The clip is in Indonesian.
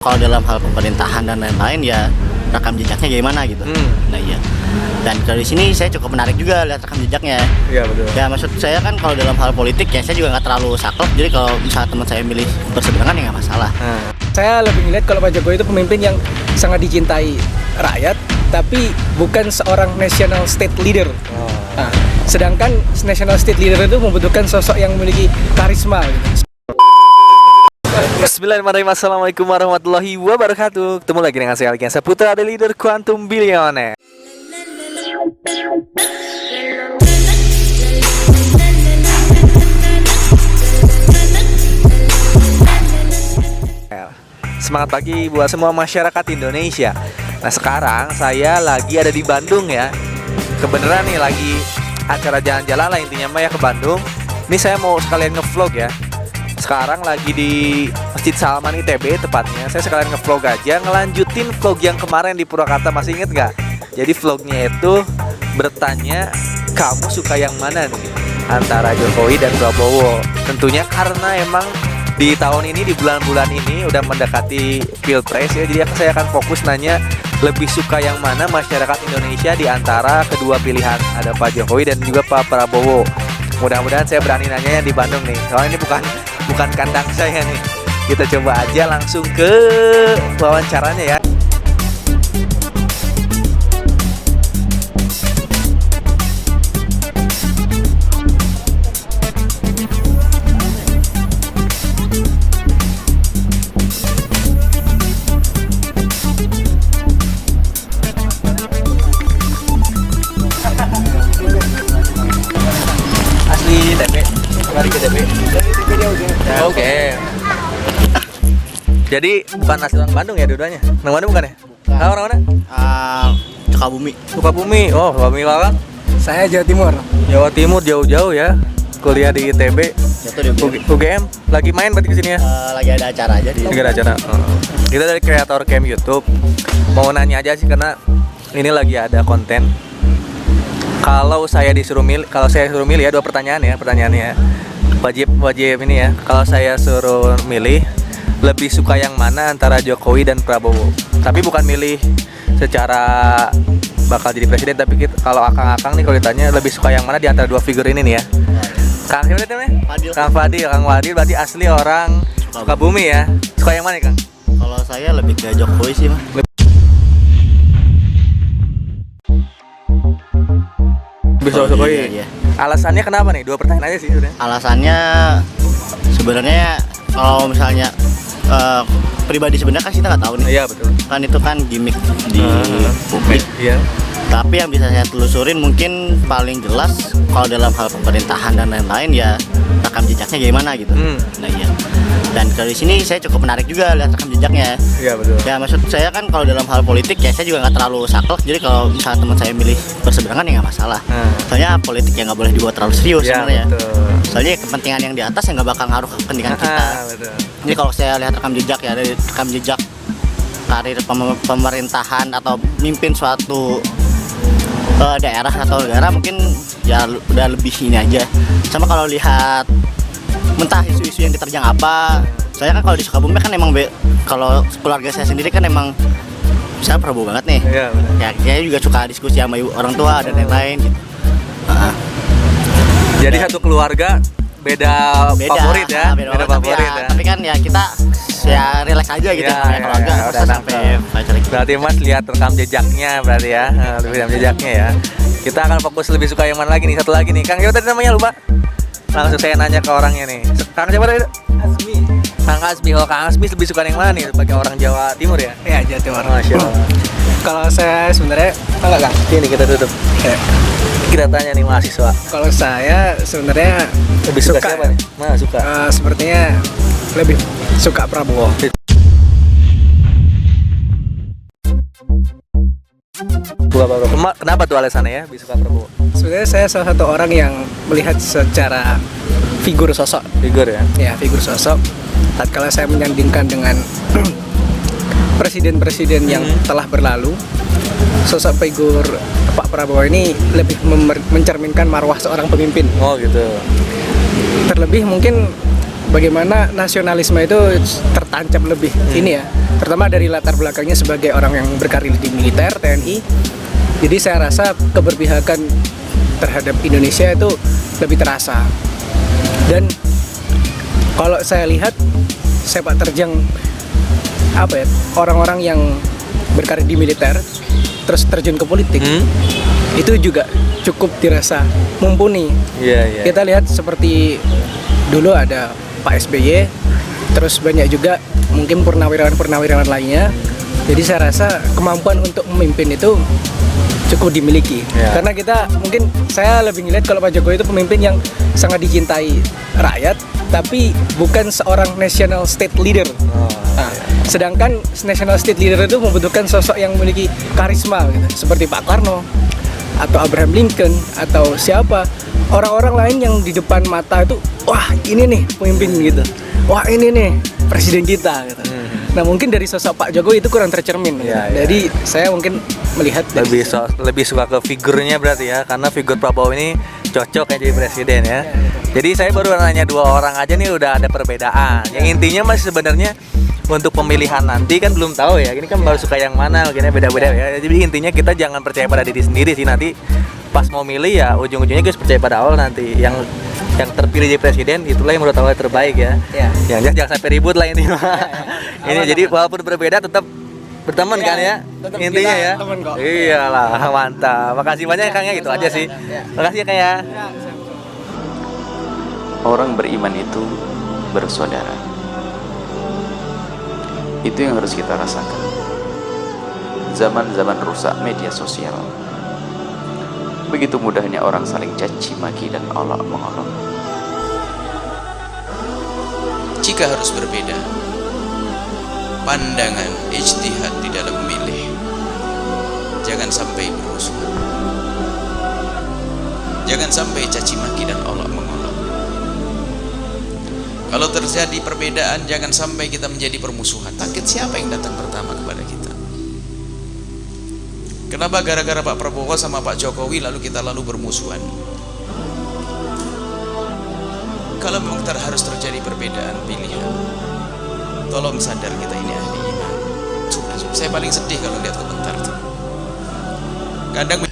Kalau dalam hal pemerintahan dan lain-lain ya rekam jejaknya gimana gitu. Nah iya. Dan kalau di sini saya cukup menarik juga lihat rekam jejaknya. Iya betul. Ya maksud saya kan kalau dalam hal politik ya saya juga nggak terlalu saklek. Jadi kalau misalnya teman saya milih berseberangan ya nggak masalah. Saya lebih melihat kalau Pak Jokowi itu pemimpin yang sangat dicintai rakyat, tapi bukan seorang national state leader. Nah, sedangkan national state leader itu membutuhkan sosok yang memiliki karisma. Gitu. Bismillahirrahmanirrahim. Assalamualaikum warahmatullahi wabarakatuh. Ketemu lagi dengan saya Alkian Saputra, The Leader Quantum Billionaire. Semangat pagi buat semua masyarakat Indonesia. Nah sekarang saya lagi ada di Bandung ya. Kebenaran nih lagi acara jalan-jalan lah intinya mah ya ke Bandung. Ini saya mau sekalian ngevlog ya. Sekarang lagi di Masjid Salman ITB tepatnya. Saya sekalian ngevlog aja, ngelanjutin vlog yang kemarin di Purwakarta. Masih inget gak? Jadi vlognya itu bertanya, kamu suka yang mana nih? Antara Jokowi dan Prabowo. Tentunya karena emang di tahun ini, di bulan-bulan ini udah mendekati Pilpres ya. Jadi saya akan fokus nanya lebih suka yang mana masyarakat Indonesia di antara kedua pilihan. Ada Pak Jokowi dan juga Pak Prabowo. Mudah-mudahan saya berani nanya di Bandung nih. Soalnya ini bukan kandang saya nih. Kita coba aja langsung ke wawancaranya ya. Asli TP, mari ke TP. Oke. Jadi bukan asli orang Bandung ya dua-duanya? Orang Bandung bukan ya? Bukan. Orang mana? Sukabumi. Sukabumi. Oh, Sukabumi Lawang. Saya Jawa Timur. Jawa Timur jauh-jauh ya. Kuliah di ITB. Jatuh di UGM. Lagi main berarti kesini ya? lagi ada acara aja di. Lagi ada acara. Kita dari kreator cam YouTube. Mau nanya aja sih karena ini lagi ada konten. Kalau saya suruh milih ya dua pertanyaannya ya. Wajib ini ya. Kalau saya suruh milih, lebih suka yang mana antara Jokowi dan Prabowo? Tapi bukan milih secara bakal jadi presiden, tapi kalau akang-akang nih kalau ditanya lebih suka yang mana di antara dua figur ini nih ya. Kang siapa namanya? Fadil. Kang Fadil berarti asli orang Sukabumi ya. Suka yang mana Kang? Kalau saya lebih ke Jokowi sih mah. Lebih suka Jokowi. Iya. Alasannya kenapa nih? Dua pertanyaan aja sih sebenarnya. Alasannya sebenarnya kalau misalnya pribadi sebenarnya kan kita nggak tahu nih. Iya betul. Kan itu kan gimmick di publik. Iya. Tapi yang bisa saya telusurin mungkin paling jelas kalau dalam hal pemerintahan dan lain-lain ya rekam jejaknya gimana gitu. Nah iya. Dan kalau di sini saya cukup menarik juga lihat rekam jejaknya. Iya betul. Ya maksud saya kan kalau dalam hal politik ya saya juga nggak terlalu saklek. Jadi kalau misalnya teman saya milih berseberangan ya nggak masalah. Soalnya politik yang nggak boleh dibuat terlalu serius sebenarnya. Betul. Soalnya kepentingan yang di atas yang nggak bakal ngaruh ke kepentingan kita. Betul. Jadi kalau saya lihat rekam jejak ya dari rekam jejak karir pemerintahan atau mimpin suatu daerah atau negara mungkin ya udah lebih ini aja. Sama kalau lihat mentah isu-isu yang diterjang apa. Saya kan kalau di Sukabumi kan emang kalau keluarga saya sendiri kan emang saya Prabowo banget nih. Iya benar. Ya saya juga suka diskusi sama orang tua dan lain-lain gitu. Jadi satu keluarga beda favorit ya. Beda Favorit ya. ya. Tapi kan ya kita ya relax aja gitu Ya, namanya keluarga. ya, Nggak udah usah sampai pacar gitu. Berarti Mas lihat rekam jejaknya berarti ya. Rekam jejaknya ya. Kita akan fokus lebih suka yang mana lagi nih? Satu lagi nih. Kang siapa tadi namanya lupa? Langsung saya nanya ke orangnya nih. Kang siapa tadi? Asmi. Kang Asmi. Oh, Kang Asmi lebih suka yang mana nih? Sebagai orang Jawa Timur ya? Ya Jawa Timur. Masya Allah. Kalau saya sebenarnya enggak Kang. Ini kita tutup. Kita tanya nih mahasiswa. Kalau saya sebenarnya Lebih suka siapa nih? Suka. sepertinya lebih suka Prabowo. Kenapa tuh alasannya ya? Lebih suka Prabowo? Sebenarnya saya salah satu orang yang melihat secara figur sosok. Figur ya? Ya, figur sosok. Tatkala saya menyandingkan dengan presiden-presiden yang telah berlalu, sosok figur Pak Prabowo ini lebih mencerminkan marwah seorang pemimpin. Oh gitu. Terlebih mungkin bagaimana nasionalisme itu tertancap lebih ini ya, Pertama dari latar belakangnya sebagai orang yang berkarir di militer TNI. Jadi saya rasa keberpihakan terhadap Indonesia itu lebih terasa. Dan kalau saya lihat sepak terjang orang-orang yang berkarir di militer terus terjun ke politik itu juga cukup dirasa mumpuni. Kita lihat seperti dulu ada Pak SBY, terus banyak juga mungkin purnawirawan lainnya. Jadi saya rasa kemampuan untuk memimpin itu cukup dimiliki. Karena saya lebih ngeliat kalau Pak Jokowi itu pemimpin yang sangat dicintai rakyat, tapi bukan seorang national state leader. Sedangkan national state leader itu membutuhkan sosok yang memiliki karisma gitu, seperti Pak Karno atau Abraham Lincoln atau siapa, orang-orang lain yang di depan mata itu, wah ini nih pemimpin gitu, wah ini nih presiden kita gitu. Nah mungkin dari sosok Pak Jokowi itu kurang tercermin. Jadi saya mungkin melihat lebih suka ke figurnya berarti ya, karena figur Prabowo ini cocok jadi presiden ya. Jadi saya baru nanya 2 orang aja nih udah ada perbedaan. Yang intinya masih sebenarnya untuk pemilihan nanti kan belum tahu ya. Ini kan baru suka yang mana, mungkin beda-beda ya. Jadi intinya kita jangan percaya pada diri sendiri sih, nanti pas mau milih ya ujung-ujungnya kita percaya pada Allah nanti. Yang terpilih jadi presiden itulah yang menurut Allah terbaik ya. Yang jangan sampai ribut lah ini. Ini jadi walaupun berbeda tetap berteman kan ya, intinya ya. Iyalah, mantap. Makasih banyak ya Kang ya, gitu aja sih. Makasih ya Kang ya. Orang beriman itu bersaudara. Itu yang harus kita rasakan. Zaman-zaman rusak media sosial, begitu mudahnya orang saling caci maki dan olok-mengolok. Jika harus berbeda pandangan, ijtihad di dalam memilih, jangan sampai bermusuhan, jangan sampai caci maki dan olok-mengolok. Kalau terjadi perbedaan, jangan sampai kita menjadi permusuhan. Target siapa yang datang pertama kepada kita? Kenapa gara-gara Pak Prabowo sama Pak Jokowi lalu kita bermusuhan? Kalau memang harus terjadi perbedaan pilihan, tolong sadar kita ini ahli iman. Saya paling sedih kalau lihat komentar tuh. Kadang